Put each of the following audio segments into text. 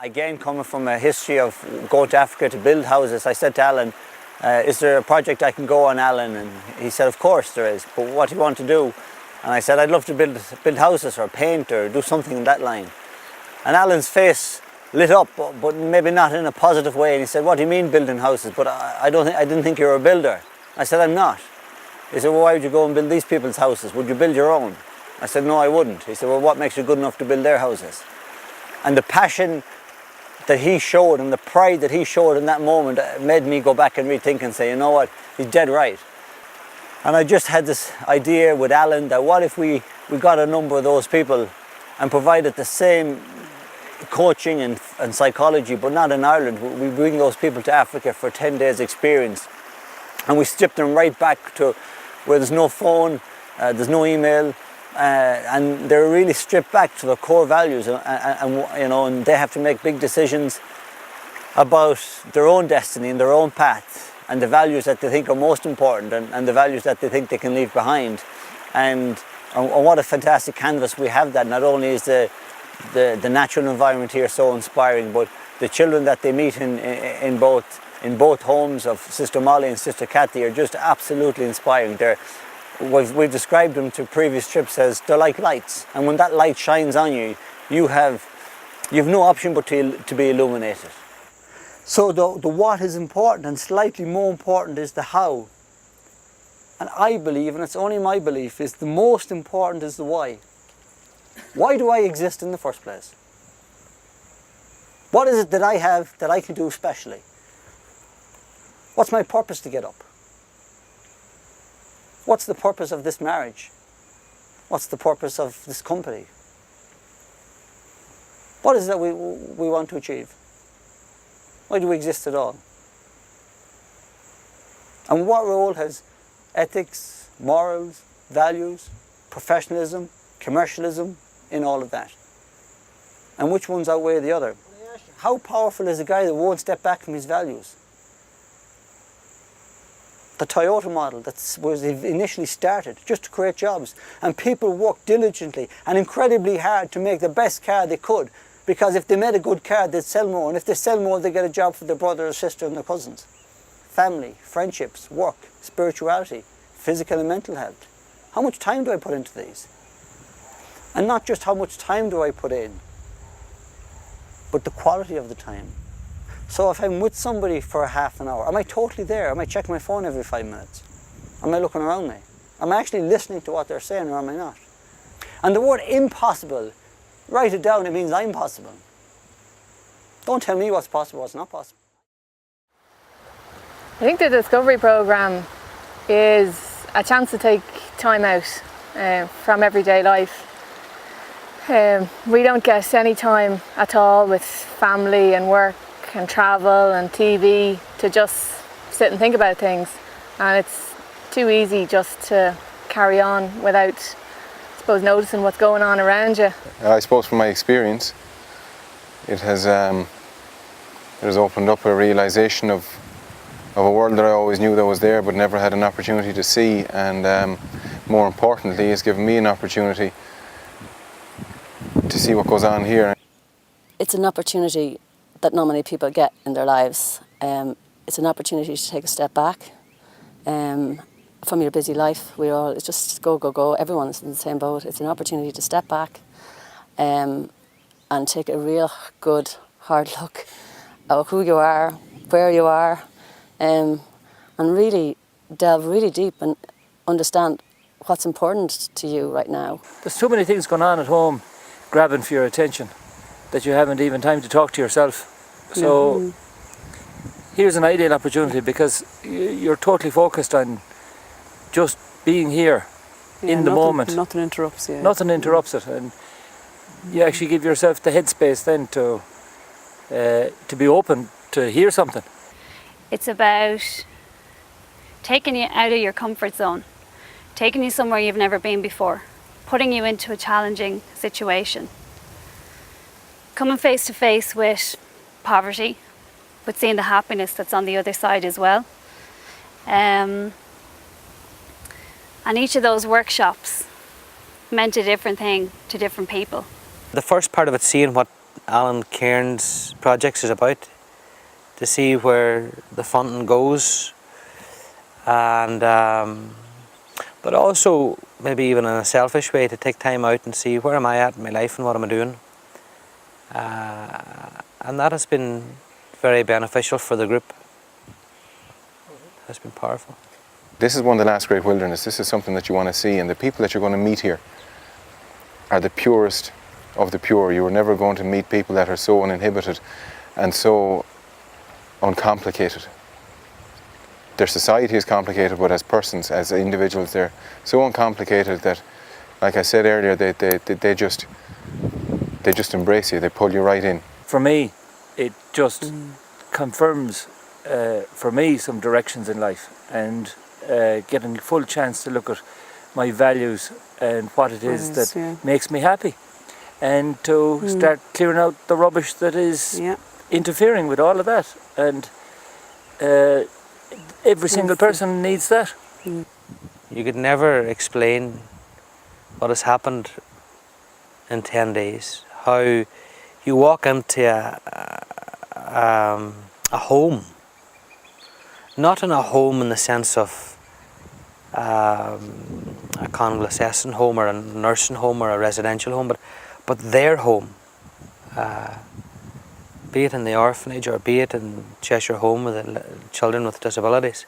Again, coming from a history of going to Africa to build houses, I said to Alan, is there a project I can go on, Alan? And he said, of course there is, but what do you want to do? And I said, I'd love to build houses or paint or do something in that line. And Alan's face lit up, but maybe not in a positive way. And he said, what do you mean building houses? But I didn't think you were a builder. I said, I'm not. He said, well, why would you go and build these people's houses? Would you build your own? I said, no, I wouldn't. He said, well, what makes you good enough to build their houses? And the passion that he showed and the pride that he showed in that moment made me go back and rethink and say, you know what, he's dead right. And I just had this idea with Alan that what if we got a number of those people and provided the same coaching and psychology, but not in Ireland. We bring those people to Africa for 10 days experience and we strip them right back to where there's no phone, there's no email, and they're really stripped back to their core values, and they have to make big decisions about their own destiny and their own path and the values that they think are most important and the values that they think they can leave behind. And what a fantastic canvas we have that. Not only is the natural environment here so inspiring, but the children that they meet in both homes of Sister Molly and Sister Kathy are just absolutely inspiring. We've described them to previous trips as they're like lights, and when that light shines on you, you have no option but to be illuminated. So the what is important, and slightly more important is the how. And I believe, and it's only my belief, is the most important is the why. Why do I exist in the first place? What is it that I have that I can do specially? What's my purpose to get up? What's the purpose of this marriage? What's the purpose of this company? What is it that we want to achieve? Why do we exist at all? And what role has ethics, morals, values, professionalism, commercialism in all of that? And which ones outweigh the other? How powerful is a guy that won't step back from his values? The Toyota model that was initially started just to create jobs, and people worked diligently and incredibly hard to make the best car they could, because if they made a good car they'd sell more, and if they sell more they get a job for their brother or sister and their cousins. Family, friendships, work, spirituality, physical and mental health. How much time do I put into these? And not just how much time do I put in, but the quality of the time. So if I'm with somebody for a half an hour, am I totally there? Am I checking my phone every 5 minutes? Am I looking around me? Am I actually listening to what they're saying, or am I not? And the word impossible, write it down, it means I'm possible. Don't tell me what's possible, what's not possible. I think the Discovery Programme is a chance to take time out from everyday life. We don't get any time at all with family and work and travel and TV to just sit and think about things, and it's too easy just to carry on without, I suppose, noticing what's going on around you. I suppose from my experience it has opened up a realisation of a world that I always knew that was there but never had an opportunity to see, and more importantly it's given me an opportunity to see what goes on here. It's an opportunity that not many people get in their lives. It's an opportunity to take a step back from your busy life. It's just go, go, go. Everyone's in the same boat. It's an opportunity to step back and take a real good, hard look at who you are, where you are, and really delve really deep and understand what's important to you right now. There's too many things going on at home grabbing for your attention that you haven't even time to talk to yourself. So here's an ideal opportunity, because you're totally focused on just being here in the moment. Nothing interrupts you. Nothing interrupts it, and you actually give yourself the headspace then to be open to hear something. It's about taking you out of your comfort zone, taking you somewhere you've never been before, putting you into a challenging situation. Coming face to face with poverty, but seeing the happiness that's on the other side as well. And each of those workshops meant a different thing to different people. The first part of it, seeing what Alan Kerins' projects is about, to see where the funding goes, and but also maybe even in a selfish way to take time out and see where am I at in my life and what am I doing, and that has been very beneficial for the group. It has been powerful. This is one of the last great wilderness. This is something that you want to see, and the people that you're going to meet here are the purest of the pure. You are never going to meet people that are so uninhibited and so uncomplicated. Their society is complicated, but as persons, as individuals, they're so uncomplicated that, like I said earlier, they just embrace you. They pull you right in. For me, it just confirms for me some directions in life, and getting a full chance to look at my values and what it is that makes me happy, and to start clearing out the rubbish that is interfering with all of that. And every single person needs that. You could never explain what has happened in 10 days. How you walk into a home, not in a home in the sense of a convalescent home or a nursing home or a residential home, but their home, be it in the orphanage or be it in Cheshire Home with the children with disabilities.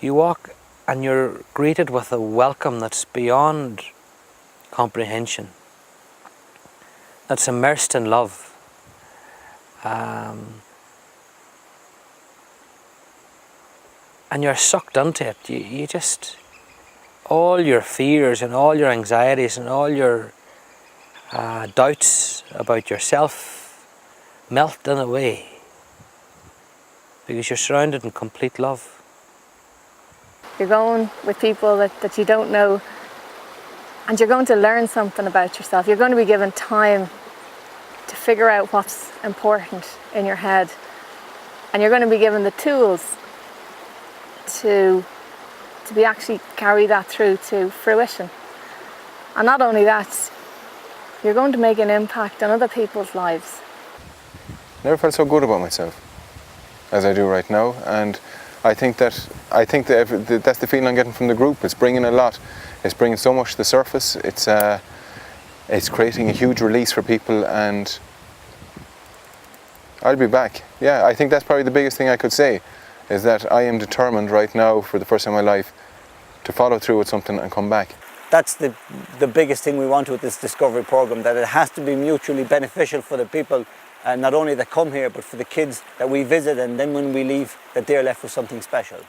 You walk and you're greeted with a welcome that's beyond comprehension, that's immersed in love. And you're sucked into it. You just, all your fears and all your anxieties and all your doubts about yourself melt in away, because you're surrounded in complete love. You're going with people that you don't know, and you're going to learn something about yourself. You're going to be given time to figure out what's important in your head, and you're going to be given the tools to be actually carry that through to fruition. And not only that, you're going to make an impact on other people's lives. Never felt so good about myself as I do right now, and I think that's the feeling I'm getting from the group. It's bringing a lot. It's bringing so much to the surface. It's creating a huge release for people, and I'll be back. Yeah, I think that's probably the biggest thing I could say, is that I am determined right now, for the first time in my life, to follow through with something and come back. That's the biggest thing we want with this Discovery Programme, that it has to be mutually beneficial for the people, not only that come here, but for the kids that we visit, and then when we leave, that they're left with something special.